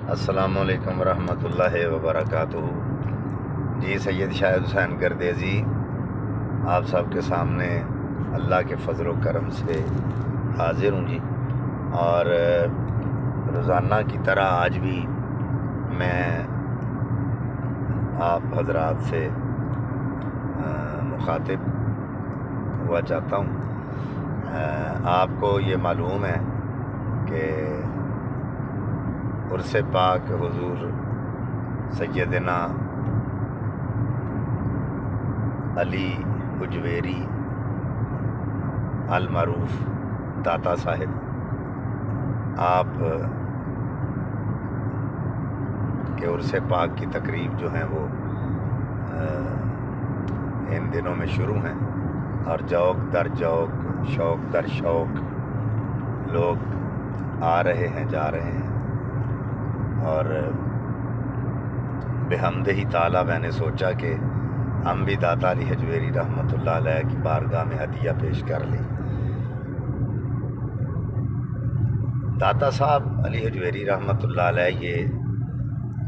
السلام علیکم ورحمۃ اللہ وبرکاتہ۔ جی سید شاہد حسین گردیزی آپ سب کے سامنے اللہ کے فضل و کرم سے حاضر ہوں جی، اور روزانہ کی طرح آج بھی میں آپ حضرات سے مخاطب ہوا چاہتا ہوں۔ آپ کو یہ معلوم ہے کہ عرس پاک حضور سیدنا علی حجویری المعروف داتا صاحب آپ کے عرس پاک کی تقریب جو ہیں وہ ان دنوں میں شروع ہیں، اور جوق در جوق، شوق در شوق لوگ آ رہے ہیں، جا رہے ہیں، اور بحمدہ تعالیٰ میں نے سوچا کہ ہم بھی داتا علی حجویری رحمۃ اللہ علیہ کی بارگاہ میں ہدیہ پیش کر لیں۔ داتا صاحب علی حجویری رحمۃ اللہ علیہ یہ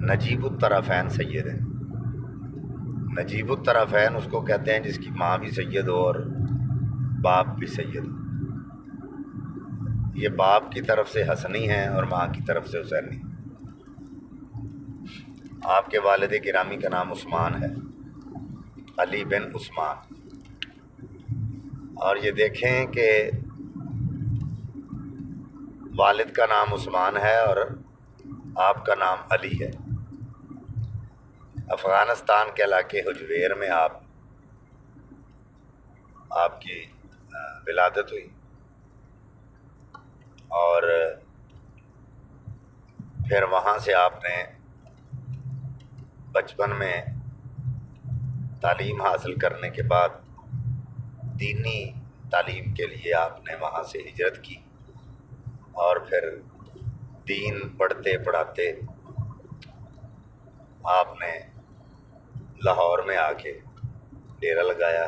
نجیب الطرفین سید ہیں۔ نجیب الطرفین اس کو کہتے ہیں جس کی ماں بھی سید ہو اور باپ بھی سید ہو۔ یہ باپ کی طرف سے حسنی ہیں اور ماں کی طرف سے حسینی۔ آپ کے والد گرامی کا نام عثمان ہے، علی بن عثمان، اور یہ دیکھیں کہ والد کا نام عثمان ہے اور آپ کا نام علی ہے۔ افغانستان کے علاقے حجویر میں آپ کی ولادت ہوئی، اور پھر وہاں سے آپ نے بچپن میں تعلیم حاصل کرنے کے بعد دینی تعلیم کے لیے آپ نے وہاں سے ہجرت کی، اور پھر دین پڑھتے پڑھاتے آپ نے لاہور میں آ کے ڈیرا لگایا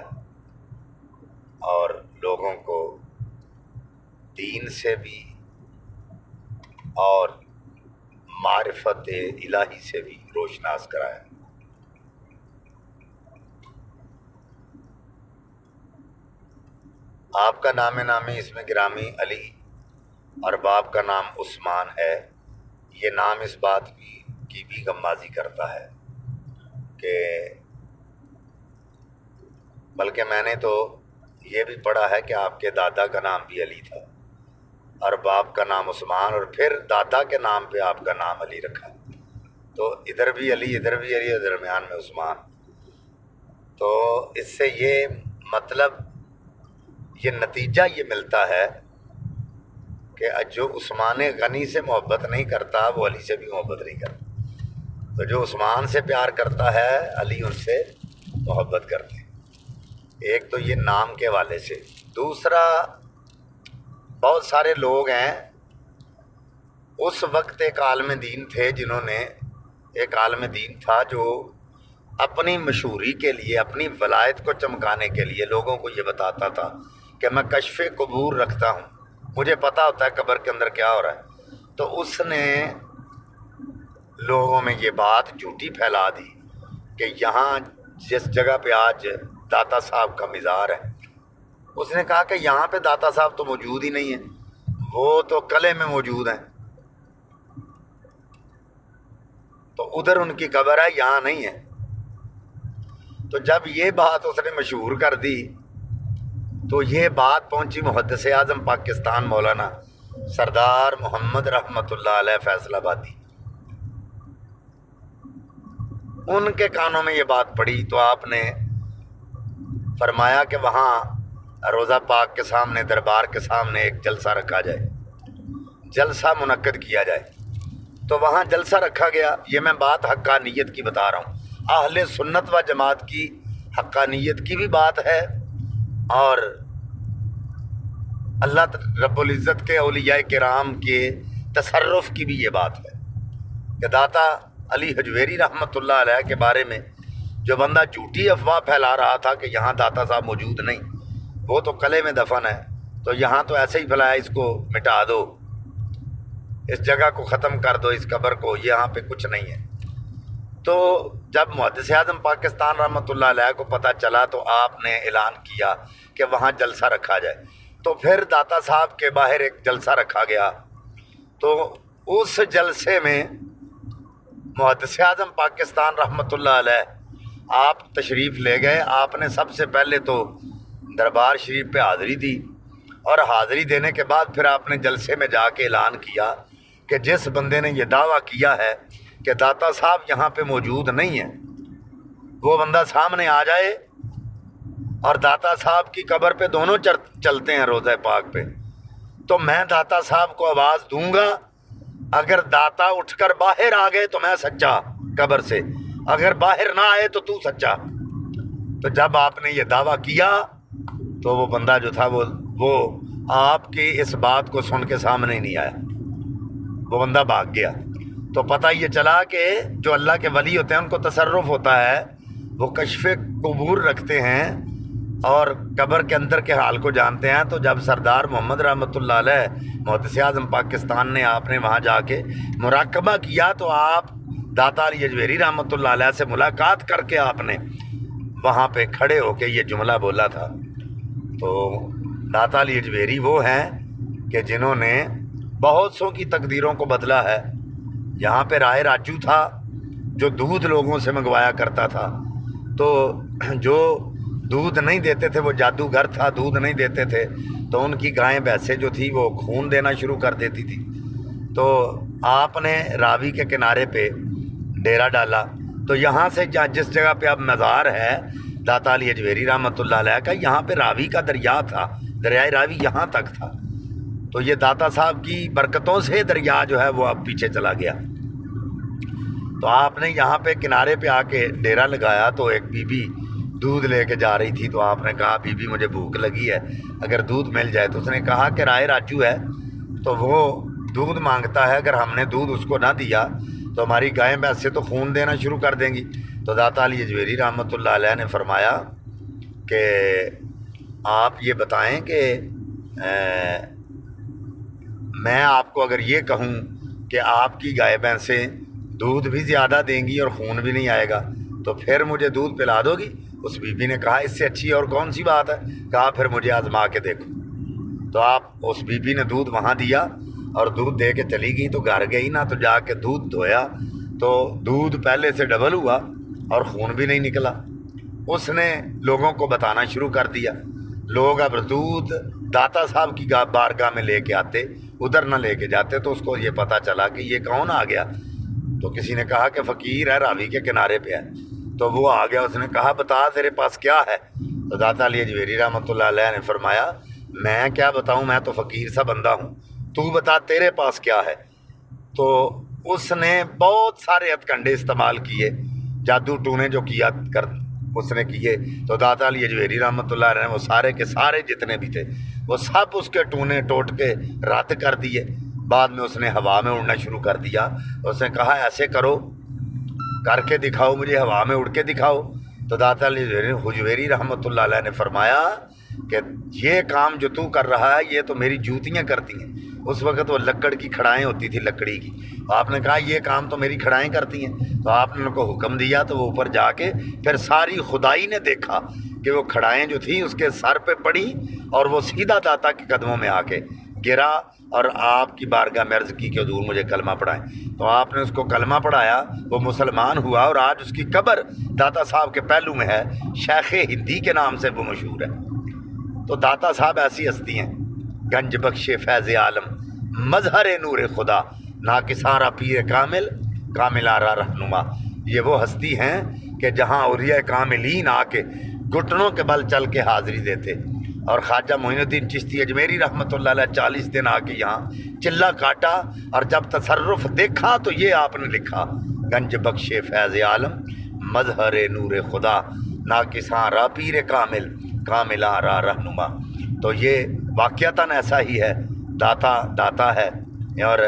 اور لوگوں کو دین سے بھی اور معرفت الہی سے بھی روشناس کرایا۔ آپ کا نام نامی اس میں گرامی علی اور باپ کا نام عثمان ہے۔ یہ نام اس بات کی بھی غمازی کرتا ہے کہ بلکہ میں نے تو یہ بھی پڑھا ہے کہ آپ کے دادا کا نام بھی علی تھا اور باپ کا نام عثمان، اور پھر دادا کے نام پہ آپ کا نام علی رکھا، تو ادھر بھی علی ادھر بھی علی اور درمیان میں عثمان۔ تو اس سے یہ مطلب یہ نتیجہ یہ ملتا ہے کہ جو عثمان غنی سے محبت نہیں کرتا وہ علی سے بھی محبت نہیں کرتا، تو جو عثمان سے پیار کرتا ہے علی ان سے محبت کرتے ہیں۔ ایک تو یہ نام کے حوالے سے، دوسرا بہت سارے لوگ ہیں اس وقت ایک عالم دین تھے جنہوں نے ایک عالم دین تھا جو اپنی مشہوری کے لیے، اپنی ولایت کو چمکانے کے لیے لوگوں کو یہ بتاتا تھا کہ میں کشف قبور رکھتا ہوں، مجھے پتہ ہوتا ہے قبر کے اندر کیا ہو رہا ہے۔ تو اس نے لوگوں میں یہ بات جھوٹی پھیلا دی کہ یہاں جس جگہ پہ آج داتا صاحب کا مزار ہے، اس نے کہا کہ یہاں پہ داتا صاحب تو موجود ہی نہیں ہیں، وہ تو قلعے میں موجود ہیں، تو ادھر ان کی قبر ہے، یہاں نہیں ہے۔ تو جب یہ بات اس نے مشہور کر دی تو یہ بات پہنچی محدث اعظم پاکستان مولانا سردار محمد رحمۃ اللہ علیہ فیصل آبادی، ان کے کانوں میں یہ بات پڑی، تو آپ نے فرمایا کہ وہاں روضہ پاک کے سامنے، دربار کے سامنے ایک جلسہ رکھا جائے، جلسہ منعقد کیا جائے۔ تو وہاں جلسہ رکھا گیا۔ یہ میں بات حقانیت کی بتا رہا ہوں، اہل سنت و جماعت کی حقانیت کی بھی بات ہے، اور اللہ رب العزت کے اولیاء کرام کے تصرف کی بھی یہ بات ہے کہ داتا علی حجویری رحمۃ اللہ علیہ کے بارے میں جو بندہ جھوٹی افواہ پھیلا رہا تھا کہ یہاں داتا صاحب موجود نہیں، وہ تو قلعے میں دفن ہے، تو یہاں تو ایسے ہی پھیلایا، اس کو مٹا دو، اس جگہ کو ختم کر دو، اس قبر کو، یہاں پہ کچھ نہیں ہے۔ تو جب محدث اعظم پاکستان رحمۃ اللہ علیہ کو پتہ چلا تو آپ نے اعلان کیا کہ وہاں جلسہ رکھا جائے۔ تو پھر داتا صاحب کے باہر ایک جلسہ رکھا گیا، تو اس جلسے میں محدث اعظم پاکستان رحمۃ اللہ علیہ آپ تشریف لے گئے۔ آپ نے سب سے پہلے تو دربار شریف پہ حاضری دی، اور حاضری دینے کے بعد پھر آپ نے جلسے میں جا کے اعلان کیا کہ جس بندے نے یہ دعویٰ کیا ہے کہ داتا صاحب یہاں پہ موجود نہیں ہیں، وہ بندہ سامنے آ جائے، اور داتا صاحب کی قبر پہ دونوں چلتے ہیں روضہ پاک پہ، تو میں داتا صاحب کو آواز دوں گا۔ اگر داتا اٹھ کر باہر آ گئے تو میں سچا قبر سے، اگر باہر نہ آئے تو تو سچا۔ تو جب آپ نے یہ دعویٰ کیا تو وہ بندہ جو تھا وہ آپ کی اس بات کو سن کے سامنے نہیں آیا، وہ بندہ بھاگ گیا۔ تو پتہ یہ چلا کہ جو اللہ کے ولی ہوتے ہیں ان کو تصرف ہوتا ہے، وہ کشف قبور رکھتے ہیں اور قبر کے اندر کے حال کو جانتے ہیں۔ تو جب سردار محمد رحمۃ اللہ علیہ محدث اعظم پاکستان نے آپ نے وہاں جا کے مراقبہ کیا، تو آپ داتا علی اجویری رحمۃ اللہ علیہ سے ملاقات کر کے آپ نے وہاں پہ کھڑے ہو کے یہ جملہ بولا تھا۔ تو داتا علی اجویری وہ ہیں کہ جنہوں نے بہت سو کی تقدیروں کو بدلا ہے۔ یہاں پہ رائے راجو تھا جو دودھ لوگوں سے منگوایا کرتا تھا، تو جو دودھ نہیں دیتے تھے، وہ جادوگر تھا، دودھ نہیں دیتے تھے، تو ان کی گائیں بھینسیں جو تھی وہ خون دینا شروع کر دیتی تھی۔ تو آپ نے راوی کے کنارے پہ ڈیرا ڈالا، تو یہاں سے جس جگہ پہ اب مزار ہے داتا علی اجویری رحمۃ اللہ علیہ کا، یہاں پہ راوی کا دریا تھا، دریائے راوی یہاں تک تھا۔ تو یہ داتا صاحب کی برکتوں سے دریا جو ہے وہ اب پیچھے چلا گیا۔ تو آپ نے یہاں پہ کنارے پہ آ کے ڈیرا لگایا، تو ایک بی بی دودھ لے کے جا رہی تھی، تو آپ نے کہا بی بی مجھے بھوک لگی ہے، اگر دودھ مل جائے۔ تو اس نے کہا کہ رائے راجو ہے تو وہ دودھ مانگتا ہے، اگر ہم نے دودھ اس کو نہ دیا تو ہماری گائیں بھینسیں تو خون دینا شروع کر دیں گی۔ تو داتا علی اجویری رحمۃ اللہ علیہ نے فرمایا کہ آپ یہ بتائیں کہ میں آپ کو اگر یہ کہوں کہ آپ کی گائے بھینسیں دودھ بھی زیادہ دیں گی اور خون بھی نہیں آئے گا تو پھر مجھے دودھ پلا دو گی؟ اس بی بی نے کہا اس سے اچھی اور کون سی بات ہے؟ کہا پھر مجھے آزما کے دیکھو۔ تو آپ اس بی بی نے دودھ وہاں دیا اور دودھ دے کے چلی گئی، تو گھر گئی نا، تو جا کے دودھ دھویا تو دودھ پہلے سے ڈبل ہوا اور خون بھی نہیں نکلا۔ اس نے لوگوں کو بتانا شروع کر دیا، لوگ اب دودھ داتا صاحب کی بارگاہ میں لے کے آتے، ادھر نہ لے کے جاتے۔ تو اس کو یہ پتہ چلا کہ یہ کون آ گیا، تو کسی نے کہا کہ فقیر ہے، راوی کے کنارے پہ ہے۔ تو وہ آ گیا، اس نے کہا بتا تیرے پاس کیا ہے؟ تو داتا علی اجویری رحمۃ اللہ علیہ نے فرمایا میں کیا بتاؤں، میں تو فقیر سا بندہ ہوں، تو بتا تیرے پاس کیا ہے؟ تو اس نے بہت سارے ہتھ کنڈے استعمال کیے، جادو ٹونے جو کیا کر اس نے کیے۔ تو داتا علی اجویری رحمۃ اللہ علیہ نے وہ سارے کے سارے جتنے بھی تھے وہ سب اس کے ٹونے ٹوٹ کے رد کر دیے۔ بعد میں اس نے ہوا میں اڑنا شروع کر دیا، اس نے کہا ایسے کرو، کر کے دکھاؤ مجھے، ہوا میں اڑ کے دکھاؤ۔ تو داتا علی اجویری رحمۃ اللہ علیہ نے فرمایا کہ یہ کام جو تو کر رہا ہے یہ تو میری جوتیاں کرتی ہیں۔ اس وقت وہ لکڑ کی کھڑائیں ہوتی تھی، لکڑی کی۔ آپ نے کہا یہ کام تو میری کھڑائیں کرتی ہیں۔ تو آپ نے ان کو حکم دیا، تو وہ اوپر جا کے پھر ساری خدائی نے دیکھا کہ وہ کھڑائیں جو تھیں اس کے سر پہ پڑی اور وہ سیدھا داتا کے قدموں میں آ کے گرا، اور آپ کی بارگاہ میں عرض کی کہ حضور مجھے کلمہ پڑھائیں۔ تو آپ نے اس کو کلمہ پڑھایا، وہ مسلمان ہوا، اور آج اس کی قبر داتا صاحب کے پہلو میں ہے، شیخ ہندی کے نام سے وہ مشہور ہے۔ تو داتا صاحب ایسی ہستی ہیں، گنج بخش فیض عالم، مظہر نور خدا، ناکسارا پیر کامل، کامل آرا رہنما۔ یہ وہ ہستی ہیں کہ جہاں اولیاء کاملین آ کے گھٹنوں کے بل چل کے حاضری دیتے، اور خواجہ معین الدین چشتی اجمیری رحمۃ اللہ علیہ 40 دن آ کے یہاں چلہ کاٹا، اور جب تصرف دیکھا تو یہ آپ نے لکھا، گنج بخش فیض عالم، مظہر نور خدا، ناکساں را پیر کامل، کامل آرا رہنما۔ تو یہ واقعتاً ایسا ہی ہے، داتا ہے۔ اور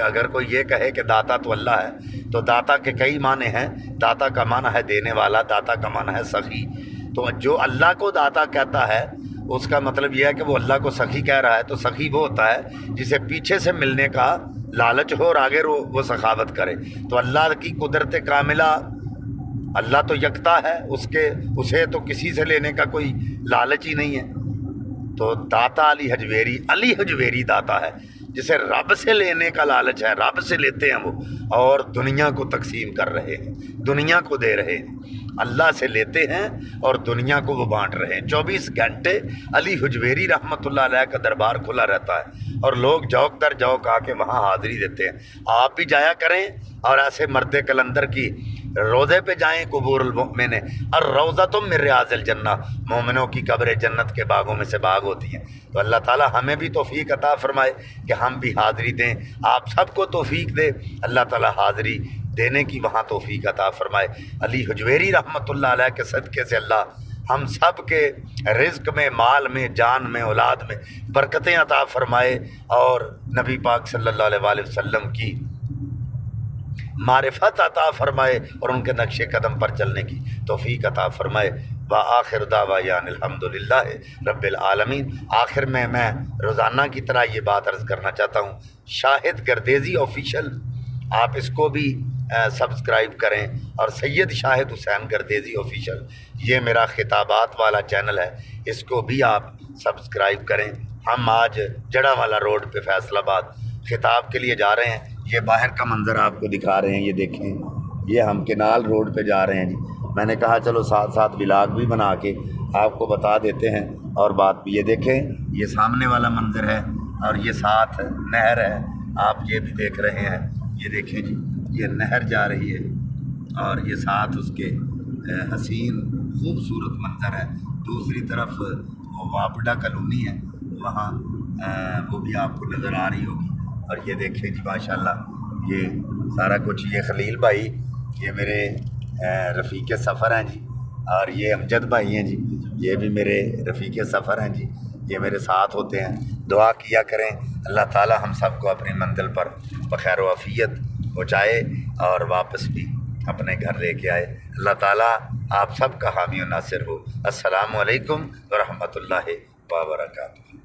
اگر کوئی یہ کہے کہ داتا تو اللہ ہے، تو داتا کے کئی معنی ہیں۔ داتا کا معنی ہے دینے والا، داتا کا معنی ہے سخی۔ تو جو اللہ کو داتا کہتا ہے اس کا مطلب یہ ہے کہ وہ اللہ کو سخی کہہ رہا ہے، تو سخی وہ ہوتا ہے جسے پیچھے سے ملنے کا لالچ ہو اور آگے وہ سخاوت کرے۔ تو اللہ کی قدرت کاملہ، اللہ تو یکتا ہے، اسے تو کسی سے لینے کا کوئی لالچ ہی نہیں ہے۔ تو داتا علی حجویری داتا ہے جسے رب سے لینے کا لالچ ہے، رب سے لیتے ہیں وہ، اور دنیا کو تقسیم کر رہے ہیں، دنیا کو دے رہے ہیں۔ اللہ سے لیتے ہیں اور دنیا کو وہ بانٹ رہے ہیں۔ 24 گھنٹے علی حجویری رحمۃ اللہ علیہ کا دربار کھلا رہتا ہے اور لوگ جوک در جوک آ کے وہاں حاضری دیتے ہیں۔ آپ بھی جایا کریں اور ایسے مرد کلندر کی روضے پہ جائیں، قبور المؤمن الروضۃ من ریاض الجنہ، مومنوں کی قبر جنت کے باغوں میں سے باغ ہوتی ہیں۔ تو اللہ تعالیٰ ہمیں بھی توفیق عطا فرمائے کہ ہم بھی حاضری دیں، آپ سب کو توفیق دے، اللہ تعالیٰ حاضری دینے کی وہاں توفیق عطا فرمائے۔ علی حجویری رحمۃ اللہ علیہ کے صدقے سے اللہ ہم سب کے رزق میں، مال میں، جان میں، اولاد میں برکتیں عطا فرمائے، اور نبی پاک صلی اللہ علیہ وآلہ وسلم کی معرفت عطا فرمائے اور ان کے نقش قدم پر چلنے کی توفیق عطا فرمائے۔ وآخر دعوانا الحمد للہ رب العالمین۔ آخر میں روزانہ کی طرح یہ بات عرض کرنا چاہتا ہوں، شاہد گردیزی آفیشیل، آپ اس کو بھی سبسکرائب کریں، اور سید شاہد حسین گردیزی آفیشیل، یہ میرا خطابات والا چینل ہے، اس کو بھی آپ سبسکرائب کریں۔ ہم آج جڑا والا روڈ پہ فیصل آباد خطاب کے لیے جا رہے ہیں۔ یہ باہر کا منظر آپ کو دکھا رہے ہیں، یہ دیکھیں، یہ ہم کنال روڈ پہ جا رہے ہیں جی۔ میں نے کہا چلو ساتھ ساتھ ولاگ بھی بنا کے آپ کو بتا دیتے ہیں اور بات بھی۔ یہ دیکھیں، یہ سامنے والا منظر ہے اور یہ ساتھ نہر ہے، آپ یہ بھی دیکھ رہے ہیں، یہ دیکھیں جی، یہ نہر جا رہی ہے اور یہ ساتھ اس کے حسین خوبصورت منظر ہے۔ دوسری طرف وہ واپڈا کالونی ہے، وہاں وہ بھی آپ کو نظر آ رہی ہوگی۔ اور یہ دیکھیں جی ماشاءاللہ، یہ سارا کچھ، یہ خلیل بھائی، یہ میرے رفیق سفر ہیں جی، اور یہ امجد بھائی ہیں جی، یہ بھی میرے رفیق سفر ہیں جی، یہ میرے ساتھ ہوتے ہیں۔ دعا کیا کریں اللہ تعالیٰ ہم سب کو اپنی منزل پر بخیر و عافیت پہنچائے اور واپس بھی اپنے گھر لے کے آئے۔ اللہ تعالیٰ آپ سب کا حامی و ناصر ہو۔ السلام علیکم ورحمۃ اللہ وبرکاتہ۔